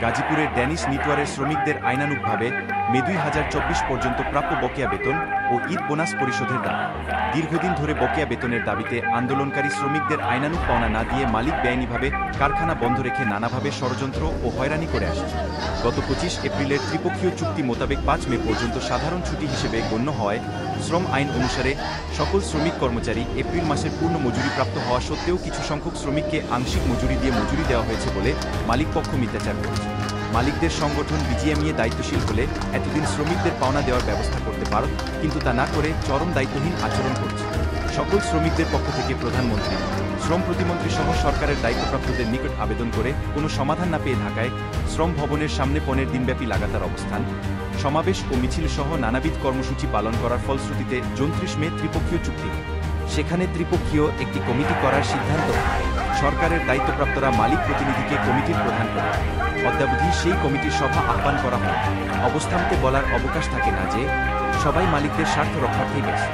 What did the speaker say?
গাজীপুরের ড্যানিশ নিটওয়ারের শ্রমিকদের আইনানুগভাবে মে 2024 পর্যন্ত প্রাপ্য বকেয়া বেতন ও ঈদ বোনাস পরিশোধের দাবি। দীর্ঘদিন ধরে বকেয়া বেতনের দাবিতে আন্দোলনকারী শ্রমিকদের আইনানুগ পাওনা না দিয়ে মালিক বেআইনিভাবে কারখানা বন্ধ রেখে নানাভাবে ষড়যন্ত্র ও হয়রানি করে আসছে। গত 25 এপ্রিলের ত্রিপক্ষীয় চুক্তি মোতাবেক 5 মে পর্যন্ত সাধারণ ছুটি হিসেবে গণ্য হওয়ায় শ্রম আইন অনুসারে সকল শ্রমিক কর্মচারী এপ্রিল মাসের পূর্ণ মজুরি প্রাপ্ত হওয়া সত্ত্বেও কিছু সংখ্যক শ্রমিককে আংশিক মজুরি দিয়ে মজুরি দেওয়া হয়েছে বলে মালিক পক্ষ মিথ্যাচার করেছে। মালিকদের সংগঠন বিজিএমইএ দায়িত্বশীল হলে এতদিন শ্রমিকদের পাওনা দেওয়ার ব্যবস্থা করতে পারত, কিন্তু তা না করে চরম দায়িত্বহীন আচরণ করছে। সকল শ্রমিকদের পক্ষ থেকে প্রধানমন্ত্রী, শ্রম প্রতিমন্ত্রী সহ সরকারের দায়িত্বপ্রাপ্তদের নিকট আবেদন করে কোনো সমাধান না পেয়ে ঢাকায় শ্রম ভবনের সামনে 15 দিনব্যাপী লাগাতার অবস্থান, সমাবেশ ও মিছিল সহ নানাবিধ কর্মসূচি পালন করার ফলশ্রুতিতে 29 মে ত্রিপক্ষীয় চুক্তি। সেখানে ত্রিপক্ষীয় একটি কমিটি করার সিদ্ধান্ত। সরকারের দায়িত্বপ্রাপ্তরা মালিক প্রতিনিধিকে কমিটির প্রধান করে। অদ্যাবধি সেই কমিটির সভা আহ্বান করা হয়। অবস্থানতে বলার অবকাশ থাকে না যে সবাই মালিকদের স্বার্থ রক্ষার্থেই গেছে।